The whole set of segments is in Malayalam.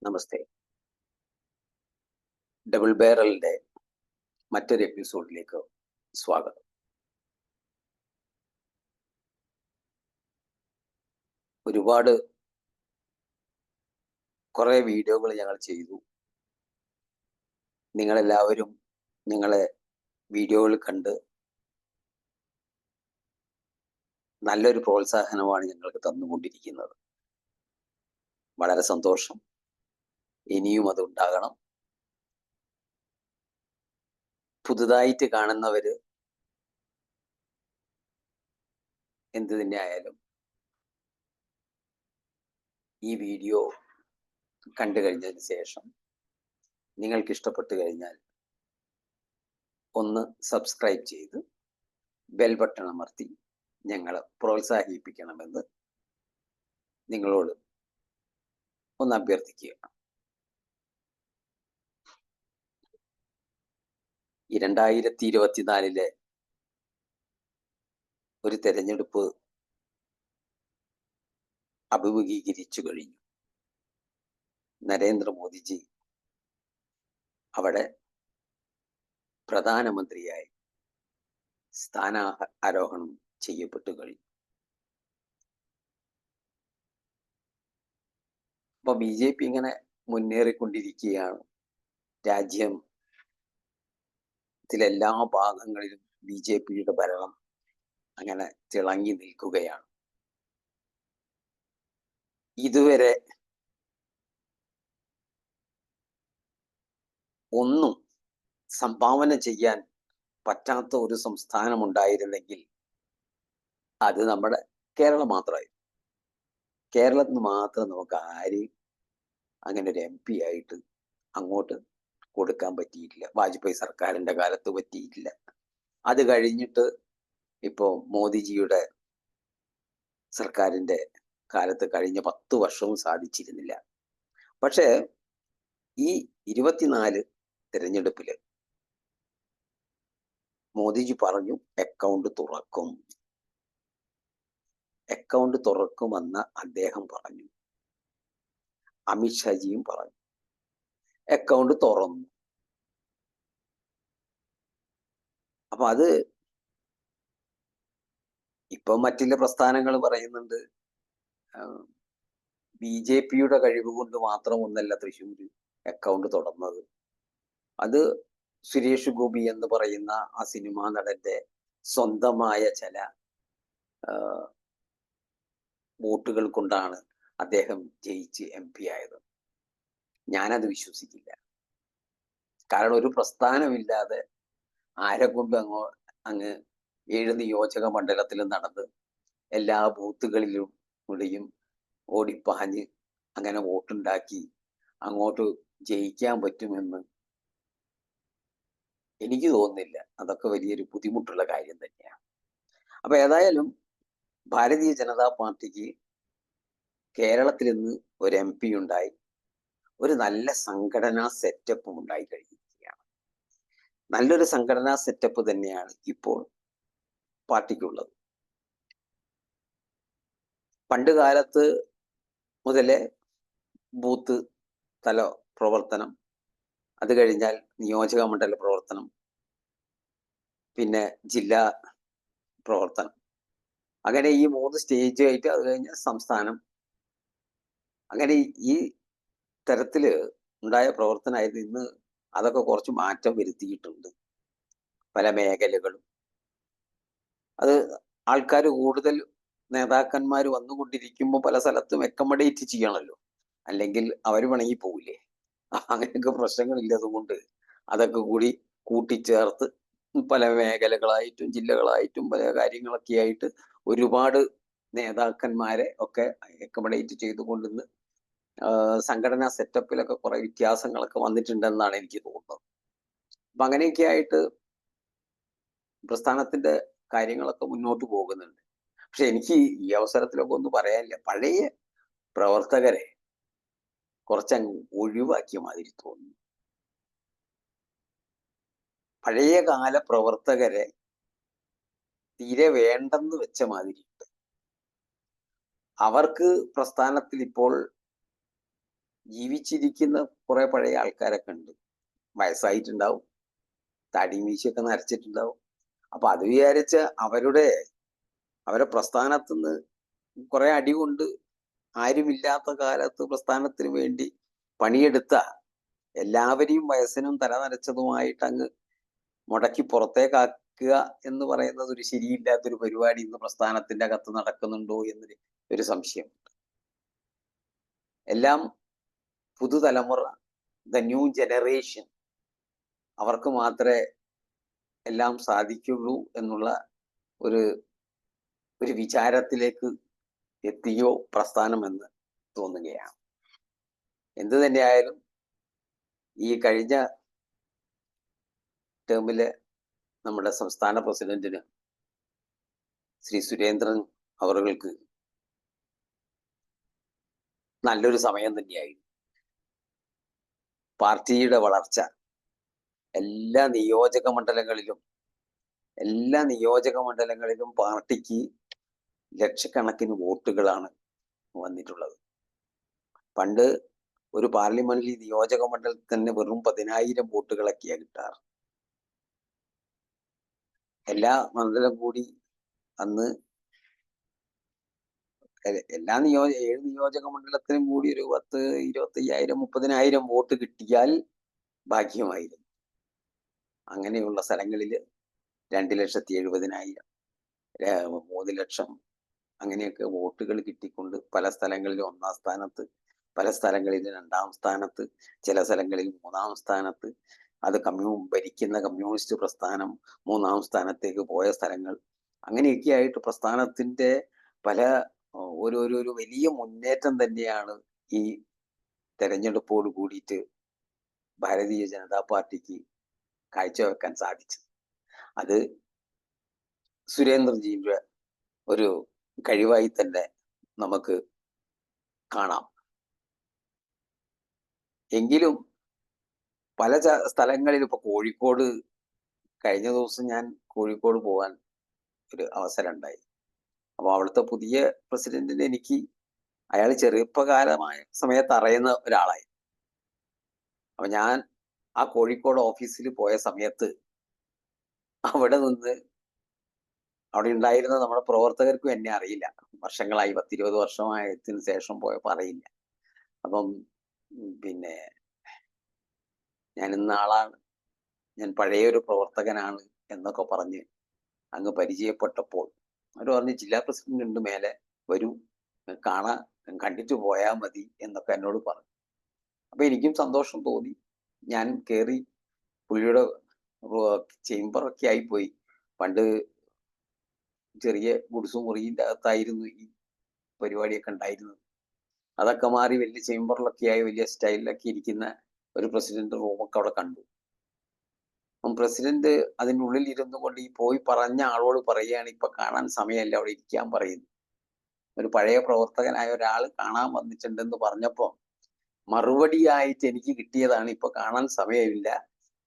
നമസ്തേ. ഡബിൾ ബാരലിന്റെ മറ്റൊരു എപ്പിസോഡിലേക്ക് സ്വാഗതം. ഒരുപാട് കുറെ വീഡിയോകൾ ഞങ്ങൾ ചെയ്തു. നിങ്ങളെല്ലാവരും നിങ്ങളെ വീഡിയോകൾ കണ്ട് നല്ലൊരു പ്രോത്സാഹനമാണ് ഞങ്ങൾക്ക് തന്നുകൊണ്ടിരിക്കുന്നത്. വളരെ സന്തോഷം. ഇനിയും അത് ഉണ്ടാകണം. പുതുതായിട്ട് കാണുന്നവര് എന്ത് തന്നെ ആയാലും ഈ വീഡിയോ കണ്ടു കഴിഞ്ഞതിന് ശേഷം നിങ്ങൾക്ക് ഇഷ്ടപ്പെട്ടു കഴിഞ്ഞാൽ ഒന്ന് സബ്സ്ക്രൈബ് ചെയ്ത് ബെൽ ബട്ടൺ അമർത്തി ഞങ്ങളെ പ്രോത്സാഹിപ്പിക്കണമെന്ന് നിങ്ങളോട് ഒന്ന് അഭ്യർത്ഥിക്കുക. ഈ 2024 ഒരു തെരഞ്ഞെടുപ്പ് അഭിമുഖീകരിച്ചു കഴിഞ്ഞു. നരേന്ദ്രമോദിജി അവിടെ പ്രധാനമന്ത്രിയായി സ്ഥാനാരോഹണം ചെയ്യപ്പെട്ടു കഴിഞ്ഞു. അപ്പൊ BJP ഇങ്ങനെ മുന്നേറിക്കൊണ്ടിരിക്കുകയാണ്. രാജ്യത്തിലെല്ലാ ഭാഗങ്ങളിലും BJPയുടെ ഭരണം അങ്ങനെ തിളങ്ങി നിൽക്കുകയാണ്. ഇതുവരെ ഒന്നും സംഭാവന ചെയ്യാൻ പറ്റാത്ത ഒരു സംസ്ഥാനം ഉണ്ടായിരുന്നെങ്കിൽ അത് നമ്മുടെ കേരളം മാത്രമായിരുന്നു. കേരളത്തിന് മാത്രം നമുക്ക് ആരെയും അങ്ങനെ ഒരു MP ആയിട്ട് അങ്ങോട്ട് കൊടുക്കാൻ പറ്റിയിട്ടില്ല. വാജ്പേയി സർക്കാരിന്റെ കാലത്ത് പറ്റിയിട്ടില്ല. അത് കഴിഞ്ഞിട്ട് ഇപ്പോ മോദിജിയുടെ സർക്കാരിന്റെ കാലത്ത് കഴിഞ്ഞ 10 വർഷവും സാധിച്ചിരുന്നില്ല. പക്ഷേ ഈ 24 തിരഞ്ഞെടുപ്പില് മോദിജി പറഞ്ഞു അക്കൗണ്ട് തുറക്കുമെന്ന് അദ്ദേഹം പറഞ്ഞു. അമിത്ഷാജിയും പറഞ്ഞു. അക്കൗണ്ട് തുറന്നു. അപ്പൊ അത് ഇപ്പൊ മറ്റുള്ള പ്രസ്ഥാനങ്ങൾ പറയുന്നുണ്ട് BJPയുടെ കഴിവ് കൊണ്ട് മാത്രം ഒന്നല്ല തൃശ്ശൂര് അക്കൗണ്ട് തുറന്നത്. അത് സുരേഷ് ഗോപി എന്ന് പറയുന്ന ആ സിനിമാ നടന്റെ സ്വന്തമായ ചില വോട്ടുകൾ കൊണ്ടാണ് അദ്ദേഹം ജയിച്ച് MP ആയത്. ഞാനത് വിശ്വസിക്കില്ല. കാരണം ഒരു പ്രസ്ഥാനമില്ലാതെ ആരെ കൊണ്ട് അങ്ങ് 7 നിയോജക മണ്ഡലത്തിലും നടന്ന് എല്ലാ ബൂത്തുകളിലൂടെയും ഓടിപ്പാഞ്ഞ് അങ്ങനെ വോട്ടുണ്ടാക്കി അങ്ങോട്ട് ജയിക്കാൻ പറ്റുമെന്ന് എനിക്ക് തോന്നുന്നില്ല. അതൊക്കെ വലിയൊരു ബുദ്ധിമുട്ടുള്ള കാര്യം തന്നെയാണ്. അപ്പൊ ഏതായാലും ഭാരതീയ ജനതാ പാർട്ടിക്ക് കേരളത്തിൽ ഇന്ന് ഒരു MP ഉണ്ടായി. ഒരു നല്ല സംഘടനാ സെറ്റപ്പും ഉണ്ടായി കഴിഞ്ഞിരിക്കുകയാണ്. നല്ലൊരു സംഘടനാ സെറ്റപ്പ് തന്നെയാണ് ഇപ്പോൾ പാർട്ടിക്കുള്ളത്. പണ്ട് കാലത്ത് മുതലേ ബൂത്ത് തല പ്രവർത്തനം, അത് കഴിഞ്ഞാൽ നിയോജക മണ്ഡല പ്രവർത്തനം, പിന്നെ ജില്ലാ പ്രവർത്തനം, അങ്ങനെ ഈ 3 സ്റ്റേജായിട്ട് അത് കഴിഞ്ഞാൽ സംസ്ഥാനം, അങ്ങനെ ഈ തരത്തില് ഉണ്ടായ പ്രവർത്തനമായിരുന്നു. ഇന്ന് അതൊക്കെ കുറച്ച് മാറ്റം വരുത്തിയിട്ടുണ്ട് പല മേഖലകളും. അത് ആൾക്കാർ കൂടുതൽ നേതാക്കന്മാർ വന്നുകൊണ്ടിരിക്കുമ്പോൾ പല സ്ഥലത്തും അക്കമഡേറ്റ് ചെയ്യണമല്ലോ, അല്ലെങ്കിൽ അവർ പിണങ്ങി പോവില്ലേ. അങ്ങനെയൊക്കെ പ്രശ്നങ്ങളില്ലതുകൊണ്ട് അതൊക്കെ കൂടി കൂട്ടിച്ചേർത്ത് പല മേഖലകളായിട്ടും ജില്ലകളായിട്ടും പല കാര്യങ്ങളൊക്കെ ആയിട്ട് ഒരുപാട് നേതാക്കന്മാരെ ഒക്കെ അക്കമഡേറ്റ് ചെയ്തുകൊണ്ടിന്ന് സംഘടനാ സെറ്റപ്പിലൊക്കെ കുറെ വ്യത്യാസങ്ങളൊക്കെ വന്നിട്ടുണ്ടെന്നാണ് എനിക്ക് തോന്നുന്നത്. അപ്പൊ അങ്ങനെയൊക്കെ ആയിട്ട് പ്രസ്ഥാനത്തിന്റെ കാര്യങ്ങളൊക്കെ മുന്നോട്ട് പോകുന്നുണ്ട്. പക്ഷെ എനിക്ക് ഈ അവസരത്തിലൊക്കെ ഒന്നും പറയാനില്ല. പഴയ പ്രവർത്തകരെ കുറച്ചങ്ങ് ഒഴിവാക്കിയ മാതിരി തോന്നുന്നു. പഴയ കാല പ്രവർത്തകരെ തീരെ വേണ്ടെന്ന് വെച്ച മാതിരിയുണ്ട്. അവർക്ക് പ്രസ്ഥാനത്തിൽ ഇപ്പോൾ ജീവിച്ചിരിക്കുന്ന കുറെ പഴയ ആൾക്കാരൊക്കെ ഉണ്ട്. വയസ്സായിട്ടുണ്ടാവും, തടി മീശയൊക്കെ നരച്ചിട്ടുണ്ടാവും. അപ്പൊ അത് വിചാരിച്ച് അവരെ പ്രസ്ഥാനത്തുനിന്ന് കുറെ അടി കൊണ്ട് ആരുമില്ലാത്ത കാലത്ത് പ്രസ്ഥാനത്തിന് വേണ്ടി പണിയെടുത്ത എല്ലാവരെയും വയസ്സിനും തല നരച്ചതുമായിട്ട് അങ്ങ് മുടക്കി പുറത്തേക്കാക്കുക എന്ന് പറയുന്നത് ഒരു ശരിയില്ലാത്തൊരു പരിപാടി ഇന്ന് പ്രസ്ഥാനത്തിന്റെ അകത്ത് നടക്കുന്നുണ്ടോ എന്നൊരു ഒരു സംശയം. എല്ലാം പുതുതലമുറ, ദ ന്യൂ ജനറേഷൻ, അവർക്ക് മാത്രമേ എല്ലാം സാധിക്കുള്ളൂ എന്നുള്ള ഒരു ഒരു വിചാരത്തിലേക്ക് എത്തിയോ പ്രസ്ഥാനമെന്ന് തോന്നുകയാണ്. എന്തു തന്നെയായാലും ഈ കഴിഞ്ഞ ടേമില് നമ്മുടെ സംസ്ഥാന പ്രസിഡന്റിന് ശ്രീ സുരേന്ദ്രൻ അവർക്ക് നല്ലൊരു സമയം തന്നെയായിരുന്നു. പാർട്ടിയുടെ വളർച്ച എല്ലാ നിയോജക മണ്ഡലങ്ങളിലും പാർട്ടിക്ക് ലക്ഷക്കണക്കിന് വോട്ടുകളാണ് വന്നിട്ടുള്ളത്. പണ്ട് ഒരു പാർലമെന്ററി നിയോജക മണ്ഡലത്തിൽ തന്നെ വെറും 10,000 വോട്ടുകളൊക്കെയാണ് കിട്ടാറ്. എല്ലാ മണ്ഡലം കൂടി അന്ന് എല്ലാ 7 നിയോജക മണ്ഡലത്തിനും കൂടി ഒരു 10, 25,000, 30,000 വോട്ട് കിട്ടിയാൽ ഭാഗ്യമായിരുന്നു. അങ്ങനെയുള്ള സ്ഥലങ്ങളിൽ 2,70,000, 3 ലക്ഷം അങ്ങനെയൊക്കെ വോട്ടുകൾ കിട്ടിക്കൊണ്ട് പല സ്ഥലങ്ങളിലും 1-ാം സ്ഥാനത്ത്, പല സ്ഥലങ്ങളിൽ 2-ാം സ്ഥാനത്ത്, ചില സ്ഥലങ്ങളിൽ 3-ാം സ്ഥാനത്ത്, അത് ഭരിക്കുന്ന കമ്മ്യൂണിസ്റ്റ് പ്രസ്ഥാനം 3-ാം സ്ഥാനത്തേക്ക് പോയ സ്ഥലങ്ങൾ, അങ്ങനെയൊക്കെ ആയിട്ട് പ്രസ്ഥാനത്തിന്റെ പല ഒരു വലിയ മുന്നേറ്റം തന്നെയാണ് ഈ തെരഞ്ഞെടുപ്പോട് കൂടിയിട്ട് ഭാരതീയ ജനതാ പാർട്ടിക്ക് കാഴ്ചവെക്കാൻ സാധിച്ചത്. അത് സുരേന്ദ്രജിയുടെ ഒരു കഴിവായി തന്നെ നമുക്ക് കാണാം. എങ്കിലും പല സ്ഥലങ്ങളിൽ, ഇപ്പൊ കോഴിക്കോട്, കഴിഞ്ഞ ദിവസം ഞാൻ കോഴിക്കോട് പോകാൻ ഒരു അവസരം ഉണ്ടായി. അപ്പൊ അവിടുത്തെ പുതിയ പ്രസിഡന്റിനെ അയാൾ ചെറുപ്പകാലമായ സമയത്ത് അറിയുന്ന ഒരാളായി. അപ്പൊ ഞാൻ ആ കോഴിക്കോട് ഓഫീസിൽ പോയ സമയത്ത് അവിടെ ഉണ്ടായിരുന്ന നമ്മുടെ പ്രവർത്തകർക്കും എന്നെ അറിയില്ല. വർഷങ്ങളായി, 10-20 വർഷമായതിനു ശേഷം പോയപ്പോ അറിയില്ല. അപ്പം പിന്നെ ഞാൻ ഇന്ന ആളാണ്, ഞാൻ പഴയൊരു പ്രവർത്തകനാണ് എന്നൊക്കെ പറഞ്ഞ് അങ്ങ് പരിചയപ്പെട്ടപ്പോൾ അവർ പറഞ്ഞു, ജില്ലാ പ്രസിഡന്റ് ഉണ്ട് മേലെ, വരൂ, കണ്ടിട്ട് പോയാൽ മതി എന്നൊക്കെ എന്നോട് പറഞ്ഞു. അപ്പൊ എനിക്കും സന്തോഷം തോന്നി. ഞാൻ കയറി. പുള്ളിയുടെ ചേംബറൊക്കെ ആയിപ്പോയി. പണ്ട് ചെറിയ ഗുഡ്സു മുറിയിൻ്റെ അകത്തായിരുന്നു ഈ പരിപാടിയൊക്കെ ഉണ്ടായിരുന്നത്. അതൊക്കെ മാറി വലിയ ചേംബറിലൊക്കെ ആയി വലിയ സ്റ്റൈലിലൊക്കെ ഇരിക്കുന്ന ഒരു പ്രസിഡന്റ് റൂമൊക്കെ അവിടെ കണ്ടു. പ്രസിഡന്റ് അതിൻ്റെ ഉള്ളിൽ ഇരുന്നു കൊണ്ട് ഈ പോയി പറഞ്ഞ ആളോട് പറയുകയാണ്, ഇപ്പൊ കാണാൻ സമയമല്ല, അവിടെ ഇരിക്കാൻ പറയുന്നു. ഒരു പഴയ പ്രവർത്തകനായ ഒരാൾ കാണാൻ വന്നിട്ടുണ്ടെന്ന് പറഞ്ഞപ്പോ മറുപടിയായിട്ട് എനിക്ക് കിട്ടിയതാണ്, ഇപ്പൊ കാണാൻ സമയമില്ല,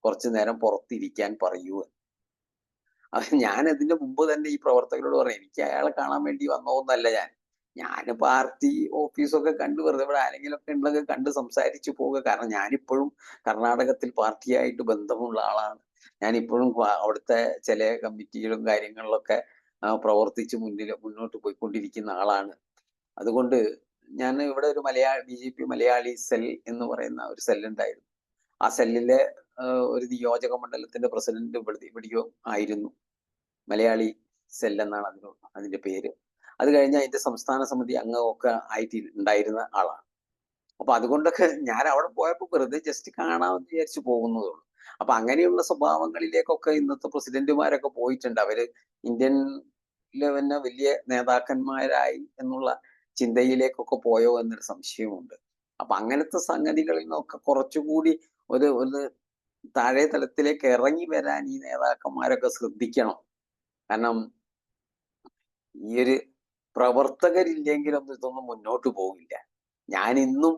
കുറച്ചു നേരം പുറത്തിരിക്കാൻ പറയൂ. ഞാൻ ഇതിന്റെ മുമ്പ് തന്നെ ഈ പ്രവർത്തകരോട് പറഞ്ഞു, എനിക്ക് അയാളെ കാണാൻ വേണ്ടി വന്നോന്നല്ല, ഞാൻ പാർട്ടി ഓഫീസൊക്കെ കണ്ടു വെറുതെ ഇവിടെ ആരെങ്കിലും ഒക്കെ ഉണ്ടെങ്കിൽ കണ്ട് സംസാരിച്ചു പോവുക. കാരണം ഞാനിപ്പോഴും കർണാടകത്തിൽ പാർട്ടിയായിട്ട് ബന്ധമുള്ള ആളാണ്. ഞാനിപ്പോഴും അവിടുത്തെ ചില കമ്മിറ്റികളും കാര്യങ്ങളിലൊക്കെ പ്രവർത്തിച്ച് മുന്നോട്ട് പോയിക്കൊണ്ടിരിക്കുന്ന ആളാണ്. അതുകൊണ്ട് ഞാൻ ഇവിടെ ഒരു BJP മലയാളി സെൽ എന്ന് പറയുന്ന ഒരു സെല്ലുണ്ടായിരുന്നു. ആ സെല്ലിലെ ഒരു നിയോജക മണ്ഡലത്തിന്റെ പ്രസിഡന്റ് ഇവിടെയോ ആയിരുന്നു. മലയാളി സെൽ എന്നാണ് അതിന്റെ പേര്. അത് കഴിഞ്ഞ് അതിന്റെ സംസ്ഥാന സമിതി അംഗമൊക്കെ ആയിട്ട് ഉണ്ടായിരുന്ന ആളാണ്. അപ്പൊ അതുകൊണ്ടൊക്കെ ഞാൻ അവിടെ പോയപ്പോൾ വെറുതെ ജസ്റ്റ് കാണാമെന്ന് വിചാരിച്ചു പോകുന്നതേ ഉള്ളൂ. അപ്പൊ അങ്ങനെയുള്ള സ്വഭാവങ്ങളിലേക്കൊക്കെ ഇന്നത്തെ പ്രസിഡന്റുമാരൊക്കെ പോയിട്ടുണ്ട്. അവര് ഇന്ത്യനിലെ തന്നെ വലിയ നേതാക്കന്മാരായി എന്നുള്ള ചിന്തയിലേക്കൊക്കെ പോയോ എന്നൊരു സംശയമുണ്ട്. അപ്പൊ അങ്ങനത്തെ സംഗതികളിൽ നിന്നൊക്കെ കുറച്ചുകൂടി ഒരു താഴെ തലത്തിലേക്ക് ഇറങ്ങി വരാൻ ഈ നേതാക്കന്മാരൊക്കെ ശ്രദ്ധിക്കണം. കാരണം ഈ ഒരു പ്രവർത്തകരില്ലെങ്കിലൊന്നും ഇതൊന്നും മുന്നോട്ട് പോകില്ല. ഞാൻ ഇന്നും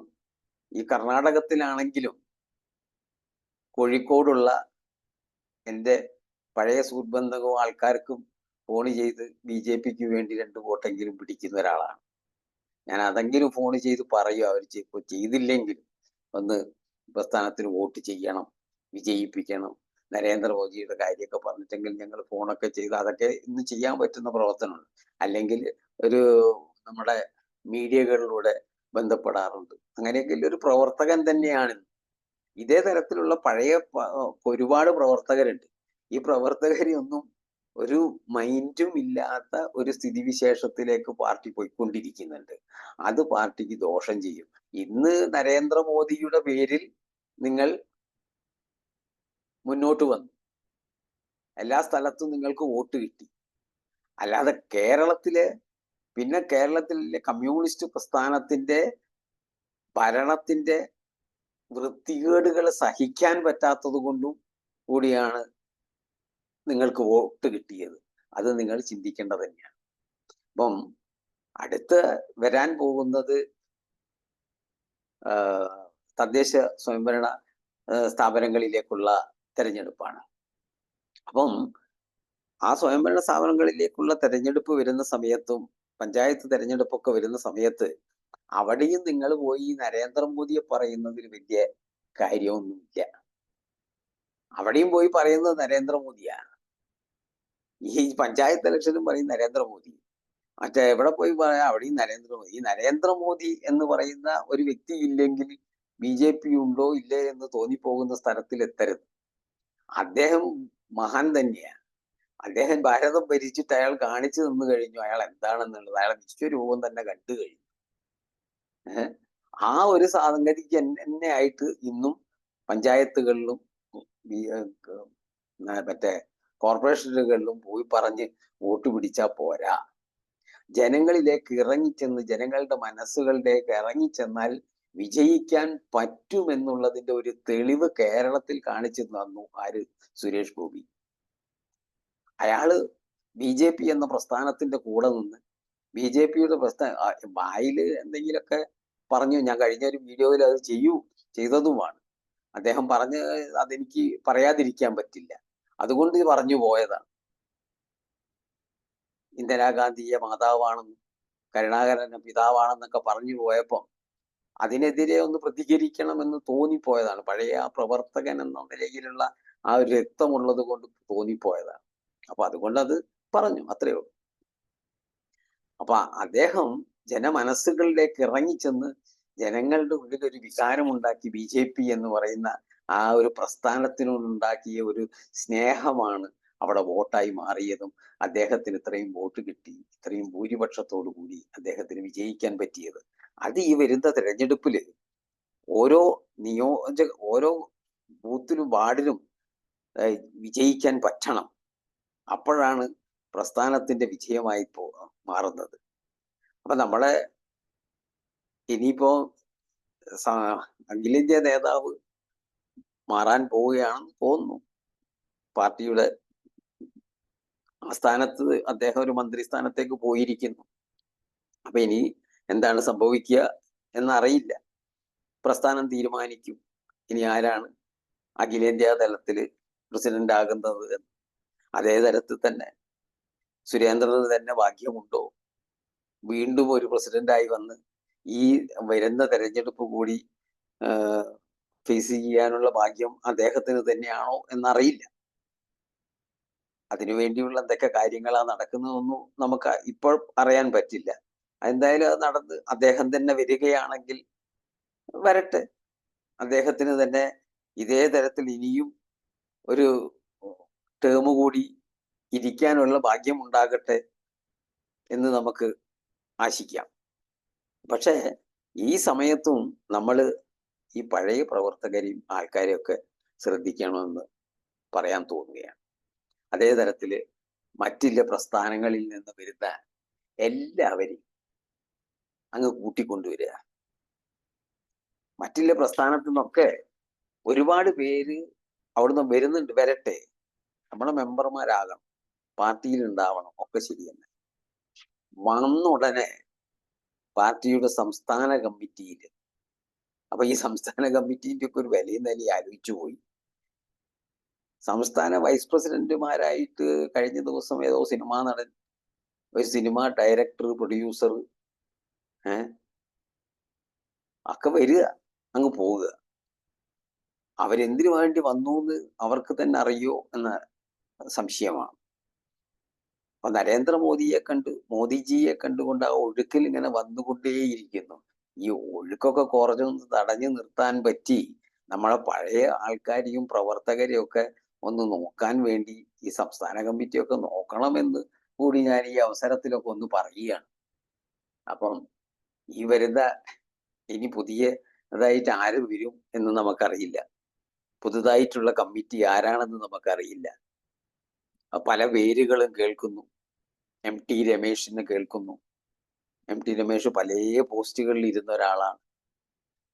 ഈ കർണാടകത്തിലാണെങ്കിലും കോഴിക്കോടുള്ള എൻ്റെ പഴയ സുഹൃത്ബന്ധവും ആൾക്കാർക്കും ഫോൺ ചെയ്ത് BJPക്ക് വേണ്ടി 2 വോട്ടെങ്കിലും പിടിക്കുന്ന ഒരാളാണ് ഞാൻ. അതെങ്കിലും ഫോൺ ചെയ്ത് പറയും, അവർ ചെയ്തില്ലെങ്കിലും ഒന്ന് പ്രസ്ഥാനത്തിന് വോട്ട് ചെയ്യണം, വിജയിപ്പിക്കണം, നരേന്ദ്രമോദിയുടെ കാര്യമൊക്കെ പറഞ്ഞിട്ടെങ്കിൽ ഞങ്ങൾ ഫോണൊക്കെ ചെയ്ത് അതൊക്കെ ഇന്ന് ചെയ്യാൻ പറ്റുന്ന പ്രവർത്തനമുണ്ട്. അല്ലെങ്കിൽ ഒരു നമ്മുടെ മീഡിയകളിലൂടെ ബന്ധപ്പെടാറുണ്ട്. അങ്ങനെയൊക്കെ ഒരു പ്രവർത്തകൻ തന്നെയാണ്. ഇതേ തരത്തിലുള്ള പഴയ ഒരുപാട് പ്രവർത്തകരുണ്ട്. ഈ പ്രവർത്തകരെയൊന്നും ഒരു മൈൻഡും ഇല്ലാത്ത ഒരു സ്ഥിതിവിശേഷത്തിലേക്ക് പാർട്ടി പോയിക്കൊണ്ടിരിക്കുന്നുണ്ട്. അത് പാർട്ടിക്ക് ദോഷം ചെയ്യും. ഇന്ന് നരേന്ദ്രമോദിയുടെ പേരിൽ നിങ്ങൾ മുന്നോട്ട് വന്നു, എല്ലാ സ്ഥലത്തും നിങ്ങൾക്ക് വോട്ട് കിട്ടി. അല്ലാതെ കേരളത്തിലെ കമ്മ്യൂണിസ്റ്റ് പ്രസ്ഥാനത്തിന്റെ ഭരണത്തിന്റെ വൃത്തികേടുകൾ സഹിക്കാൻ പറ്റാത്തത് കൊണ്ടും കൂടിയാണ് നിങ്ങൾക്ക് വോട്ട് കിട്ടിയത്. അത് നിങ്ങൾ ചിന്തിക്കേണ്ടത് തന്നെയാണ്. അപ്പം അടുത്ത് വരാൻ പോകുന്നത് തദ്ദേശ സ്വയംഭരണ സ്ഥാപനങ്ങളിലേക്കുള്ള തെരഞ്ഞെടുപ്പാണ്. അപ്പം ആ സ്വയംഭരണ സ്ഥാപനങ്ങളിലേക്കുള്ള തെരഞ്ഞെടുപ്പ് വരുന്ന സമയത്തും പഞ്ചായത്ത് തെരഞ്ഞെടുപ്പൊക്കെ വരുന്ന സമയത്ത് അവിടെയും നിങ്ങൾ പോയി നരേന്ദ്രമോദിയെ പറയുന്നതിൽ വലിയ കാര്യമൊന്നുമില്ല. അവിടെയും പോയി പറയുന്നത് നരേന്ദ്രമോദിയാണ്. ഈ പഞ്ചായത്ത് ഇലക്ഷനും പറയും നരേന്ദ്രമോദി, മറ്റേ എവിടെ പോയി പറയാം അവിടെയും നരേന്ദ്രമോദി. ഈ നരേന്ദ്രമോദി എന്ന് പറയുന്ന ഒരു വ്യക്തി ഇല്ലെങ്കിൽ BJP ഉണ്ടോ ഇല്ലേ എന്ന് തോന്നിപ്പോകുന്ന സ്ഥലത്തിൽ എത്തരുത്. അദ്ദേഹം മഹാൻ തന്നെയാണ്. അദ്ദേഹം ഭാരതം ഭരിച്ചിട്ട് അയാൾ കാണിച്ചു തന്നു കഴിഞ്ഞു അയാൾ എന്താണെന്നുള്ളത്. അയാളെ വിശ്വരൂപം തന്നെ കണ്ടു കഴിഞ്ഞു. ആ ഒരു സംഗതിക്ക് തന്നെ ആയിട്ട് ഇന്നും പഞ്ചായത്തുകളിലും മറ്റേ കോർപ്പറേഷനുകളിലും പോയി പറഞ്ഞ് വോട്ട് പിടിച്ചാൽ പോരാ. ജനങ്ങളിലേക്ക് ഇറങ്ങിച്ചെന്ന് ജനങ്ങളുടെ മനസ്സുകളിലേക്ക് ഇറങ്ങിച്ചെന്നാൽ വിജയിക്കാൻ പറ്റുമെന്നുള്ളതിന്റെ ഒരു തെളിവ് കേരളത്തിൽ കാണിച്ചു തന്നു ആര്? സുരേഷ് ഗോപി. അയാള് BJP എന്ന പ്രസ്ഥാനത്തിന്റെ കൂടെ നിന്ന് BJPയുടെ വായില് എന്തെങ്കിലുമൊക്കെ പറഞ്ഞു. ഞാൻ കഴിഞ്ഞ ഒരു വീഡിയോയിൽ അത് ചെയ്തതുമാണ്. അദ്ദേഹം പറഞ്ഞ് അതെനിക്ക് പറയാതിരിക്കാൻ പറ്റില്ല, അതുകൊണ്ട് പറഞ്ഞു പോയതാണ്. ഇന്ദിരാഗാന്ധിയെ മാതാവാണെന്നും കരുണാകരന്റെ പിതാവാണെന്നൊക്കെ പറഞ്ഞു പോയപ്പോൾ അതിനെതിരെ ഒന്ന് പ്രതികരിക്കണമെന്ന് തോന്നിപ്പോയതാണ്. പഴയ ആ പ്രവർത്തകൻ എന്ന നിലയിലുള്ള ആ ഒരു രക്തമുള്ളത് കൊണ്ട് തോന്നിപ്പോയതാണ്. അപ്പൊ അതുകൊണ്ട് അത് പറഞ്ഞു, അത്രയേ ഉള്ളൂ. അപ്പൊ അദ്ദേഹം ജനമനസ്സുകളിലേക്ക് ഇറങ്ങിച്ചെന്ന് ജനങ്ങളുടെ ഉള്ളിൽ ഒരു വികാരമുണ്ടാക്കി. BJP എന്ന് പറയുന്ന ആ ഒരു പ്രസ്ഥാനത്തിനോടുണ്ടാക്കിയ ഒരു സ്നേഹമാണ് അവിടെ വോട്ടായി മാറിയതും അദ്ദേഹത്തിന് ഇത്രയും വോട്ട് കിട്ടി, ഇത്രയും ഭൂരിപക്ഷത്തോടു കൂടി അദ്ദേഹത്തിന് വിജയിക്കാൻ പറ്റിയത്. അത് ഈ വരുന്ന തെരഞ്ഞെടുപ്പില് ഓരോ ഓരോ ബൂത്തിലും വാർഡിലും വിജയിക്കാൻ പറ്റണം. അപ്പോഴാണ് പ്രസ്ഥാനത്തിന്റെ വിജയമായി മാറുന്നത്. അപ്പൊ നമ്മളെ ഇനിയിപ്പോ അഖിലേന്ത്യാ നേതാവ് മാറാൻ പോവുകയാണെന്ന് തോന്നുന്നു. പാർട്ടിയുടെ ആ സ്ഥാനത്ത് അദ്ദേഹം ഒരു മന്ത്രി സ്ഥാനത്തേക്ക് പോയിരിക്കുന്നു. അപ്പൊ ഇനി എന്താണ് സംഭവിക്കുക എന്നറിയില്ല. പ്രസ്ഥാനം തീരുമാനിക്കും ഇനി ആരാണ് അഖിലേന്ത്യാ തലത്തിൽ പ്രസിഡന്റ് ആകുന്നത്. അതേ തരത്തിൽ തന്നെ സുരേന്ദ്രന് തന്നെ ഭാഗ്യമുണ്ടോ വീണ്ടും ഒരു പ്രസിഡന്റായി വന്ന് ഈ വരുന്ന തെരഞ്ഞെടുപ്പ് കൂടി ഫേസ് ചെയ്യാനുള്ള ഭാഗ്യം അദ്ദേഹത്തിന് തന്നെയാണോ എന്നറിയില്ല. അതിനുവേണ്ടിയുള്ള എന്തൊക്കെ കാര്യങ്ങളാണ് നടക്കുന്നതൊന്നും നമുക്ക് ഇപ്പോൾ അറിയാൻ പറ്റില്ല. എന്തായാലും അത് നടന്ന് അദ്ദേഹം തന്നെ വരികയാണെങ്കിൽ വരട്ടെ. അദ്ദേഹത്തിന് തന്നെ ഇതേ തരത്തിൽ ഇനിയും ഒരു ടേം കൂടി ഇരിക്കാനുള്ള ഭാഗ്യം ഉണ്ടാകട്ടെ എന്ന് നമുക്ക് ആശിക്കാം. പക്ഷേ ഈ സമയത്തും നമ്മൾ ഈ പഴയ പ്രവർത്തകരെയും ആൾക്കാരെയൊക്കെ ശ്രദ്ധിക്കണമെന്ന് പറയാൻ തോന്നുകയാണ്. അതേ തരത്തില് മറ്റുള്ള പ്രസ്ഥാനങ്ങളിൽ നിന്ന് വരുന്ന എല്ലാവരെയും അങ്ങ് കൂട്ടിക്കൊണ്ടുവരിക. മറ്റുള്ള പ്രസ്ഥാനത്തു നിന്നൊക്കെ ഒരുപാട് പേര് അവിടുന്ന് വരുന്നുണ്ട്, വരട്ടെ, നമ്മുടെ മെമ്പർമാരാകണം, പാർട്ടിയിൽ ഉണ്ടാവണം, ഒക്കെ ശരി തന്നെ. വന്ന ഉടനെ പാർട്ടിയുടെ സംസ്ഥാന കമ്മിറ്റിയിൽ, അപ്പൊ ഈ സംസ്ഥാന കമ്മിറ്റിന്റെ ഒക്കെ ഒരു വിലയും നിലയും ആലോചിച്ചു പോയി. സംസ്ഥാന വൈസ് പ്രസിഡന്റുമാരായിട്ട് കഴിഞ്ഞ ദിവസം ഏതോ സിനിമാ നടൻ, ഒരു സിനിമ ഡയറക്ടർ, പ്രൊഡ്യൂസർ ഒക്കെ വരിക. അങ്ങ് പോവുക. അവരെന്തിനു വേണ്ടി വന്നു എന്ന് അവർക്ക് തന്നെ അറിയോ എന്ന സംശയമാണ്. അപ്പൊ മോദിജിയെ കണ്ടുകൊണ്ട് ആ ഒഴുക്കിൽ ഇങ്ങനെ വന്നുകൊണ്ടേയിരിക്കുന്നു. ഈ ഒഴുക്കൊക്കെ കുറച്ചൊന്ന് തടഞ്ഞു നിർത്താൻ പറ്റി നമ്മളെ പഴയ ആൾക്കാരെയും പ്രവർത്തകരെയും ഒക്കെ ഒന്ന് നോക്കാൻ വേണ്ടി ഈ സംസ്ഥാന കമ്മിറ്റിയൊക്കെ നോക്കണമെന്ന് കൂടി ഞാൻ ഈ അവസരത്തിലൊക്കെ ഒന്ന് പറയുകയാണ്. അപ്പം ഈ വരുന്ന ഇനി പുതിയതായിട്ട് ആര് വരും എന്ന് നമുക്കറിയില്ല. പുതുതായിട്ടുള്ള കമ്മിറ്റി ആരാണെന്ന് നമുക്കറിയില്ല. പല പേരുകളും കേൾക്കുന്നു. MT രമേശിനെ കേൾക്കുന്നു. MT രമേശ് പല പോസ്റ്റുകളിൽ ഇരുന്ന ഒരാളാണ്.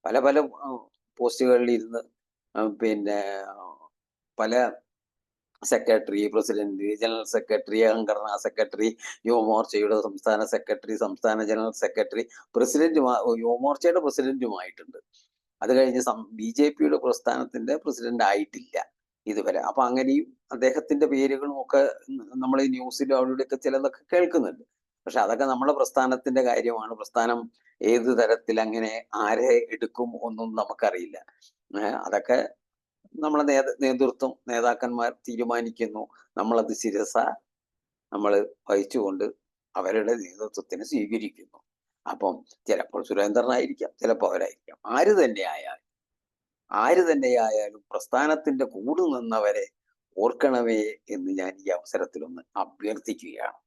പല പല പോസ്റ്റുകളിൽ ഇരുന്ന് പിന്നെ പല സെക്രട്ടറി, പ്രസിഡന്റ്, ജനറൽ സെക്രട്ടറി, സംഘടനാ സെക്രട്ടറി, യുവമോർച്ചയുടെ സംസ്ഥാന സെക്രട്ടറി, സംസ്ഥാന ജനറൽ സെക്രട്ടറി, യുവമോർച്ചയുടെ പ്രസിഡന്റുമായിട്ടുണ്ട്. അത് കഴിഞ്ഞ് BJPയുടെ പ്രസ്ഥാനത്തിന്റെ പ്രസിഡന്റ് ആയിട്ടില്ല ഇതുവരെ. അപ്പൊ അങ്ങനെയും അദ്ദേഹത്തിന്റെ പേരുകളും ഒക്കെ നമ്മൾ ഈ ന്യൂസിലും അവിടെയൊക്കെ ചിലതൊക്കെ കേൾക്കുന്നുണ്ട്. പക്ഷെ അതൊക്കെ നമ്മുടെ പ്രസ്ഥാനത്തിന്റെ കാര്യമാണ്. പ്രസ്ഥാനം ഏത് തരത്തിൽ അങ്ങനെ ആരെ എടുക്കും ഒന്നും നമുക്കറിയില്ല. അതൊക്കെ നമ്മളെ നേതൃത്വം, നേതാക്കന്മാർ തീരുമാനിക്കുന്നു. നമ്മളത് നമ്മൾ വഹിച്ചുകൊണ്ട് അവരുടെ നേതൃത്വത്തിന് സ്വീകരിക്കുന്നു. അപ്പം ചിലപ്പോൾ സുരേന്ദ്രനായിരിക്കാം, ചിലപ്പോൾ അവരായിരിക്കാം. ആര് തന്നെയായാലും പ്രസ്ഥാനത്തിന്റെ കൂടെ നിന്നവരെ ഓർക്കണമേ എന്ന് ഞാൻ ഈ അവസരത്തിലൊന്ന് അഭ്യർത്ഥിക്കുകയാണ്.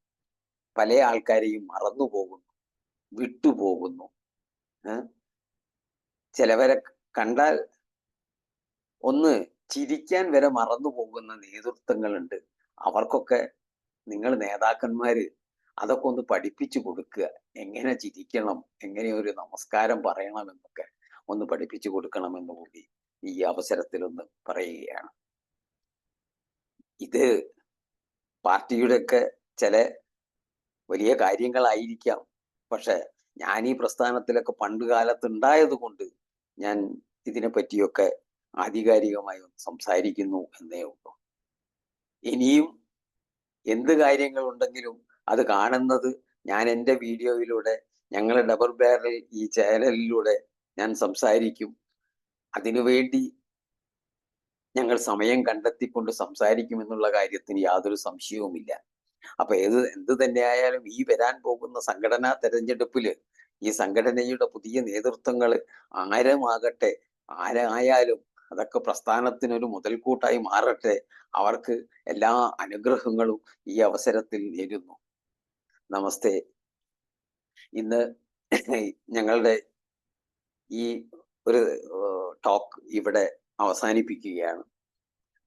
പല ആൾക്കാരെയും മറന്നുപോകുന്നു, വിട്ടുപോകുന്നു. ചിലവരെ കണ്ടാൽ ഒന്ന് ചിരിക്കാൻ വരെ മറന്നു പോകുന്ന നേതൃത്വങ്ങളുണ്ട്. അവർക്കൊക്കെ നിങ്ങൾ നേതാക്കന്മാര് അതൊക്കെ ഒന്ന് പഠിപ്പിച്ചു കൊടുക്കുക. എങ്ങനെ ചിരിക്കണം, എങ്ങനെ ഒരു നമസ്കാരം പറയണമെന്നൊക്കെ ഒന്ന് പഠിപ്പിച്ചു കൊടുക്കണമെന്ന് കൂടി ഈ അവസരത്തിൽ ഒന്ന് പറയുകയാണ്. ഇത് പാർട്ടിയുടെയൊക്കെ ചില വലിയ കാര്യങ്ങളായിരിക്കാം. പക്ഷെ ഞാൻ ഈ പ്രസ്ഥാനത്തിലൊക്കെ പണ്ട് കാലത്ത് ഉണ്ടായത് കൊണ്ട് ഞാൻ ഇതിനെ പറ്റിയൊക്കെ ആധികാരികമായി സംസാരിക്കുന്നു എന്നേ ഉള്ളൂ. ഇനിയും എന്ത് കാര്യങ്ങളുണ്ടെങ്കിലും അത് കാണുന്നത് ഞാൻ എൻ്റെ വീഡിയോയിലൂടെ, ഞങ്ങളെ ഡബിൾ ബാരൽ ഈ ചാനലിലൂടെ ഞാൻ സംസാരിക്കും. അതിനുവേണ്ടി ഞങ്ങൾ സമയം കണ്ടെത്തിക്കൊണ്ട് സംസാരിക്കുമെന്നുള്ള കാര്യത്തിന് യാതൊരു സംശയവുമില്ല. അപ്പൊ എന്ത് തന്നെയായാലും ഈ വരാൻ പോകുന്ന സംഘടനാ തെരഞ്ഞെടുപ്പില് ഈ സംഘടനയുടെ പുതിയ നേതൃത്വങ്ങൾ ആരുമാകട്ടെ, ആരായാലും അതൊക്കെ പ്രസ്ഥാനത്തിനൊരു മുതൽക്കൂട്ടായി മാറട്ടെ. അവർക്ക് എല്ലാ അനുഗ്രഹങ്ങളും ഈ അവസരത്തിൽ നേരുന്നു. നമസ്തേ. ഇന്ന് ഞങ്ങളുടെ ഈ ഒരു ടോക്ക് ഇവിടെ അവസാനിപ്പിക്കുകയാണ്.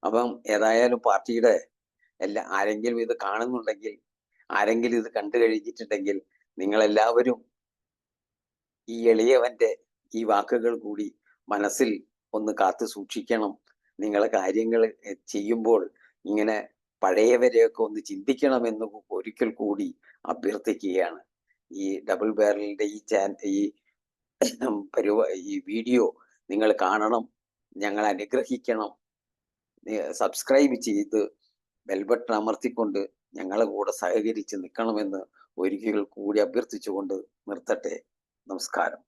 അപ്പം ഏതായാലും പാർട്ടിയുടെ ആരെങ്കിലും ഇത് കാണുന്നുണ്ടെങ്കിൽ, ആരെങ്കിലും ഇത് കണ്ടു കഴിഞ്ഞിട്ടുണ്ടെങ്കിൽ, നിങ്ങളെല്ലാവരും ഈ എളിയവന്റെ ഈ വാക്കുകൾ കൂടി മനസ്സിൽ ഒന്ന് കാത്തു സൂക്ഷിക്കണം. നിങ്ങളെ കാര്യങ്ങൾ ചെയ്യുമ്പോൾ ഇങ്ങനെ പഴയവരെയൊക്കെ ഒന്ന് ചിന്തിക്കണമെന്ന് ഒരിക്കൽ കൂടി അഭ്യർത്ഥിക്കുകയാണ്. ഈ ഡബിൾ ബാരലിന്റെ ഈ വീഡിയോ നിങ്ങൾ കാണണം, ഞങ്ങൾ അനുഗ്രഹിക്കണം. സബ്സ്ക്രൈബ് ചെയ്ത് ബെൽബട്ടൺ അമർത്തിക്കൊണ്ട് ഞങ്ങളെ കൂടെ സഹകരിച്ച് നിൽക്കണമെന്ന് ഒരിക്കൽ കൂടി അഭ്യർത്ഥിച്ചുകൊണ്ട് നിർത്തട്ടെ. നമസ്കാരം.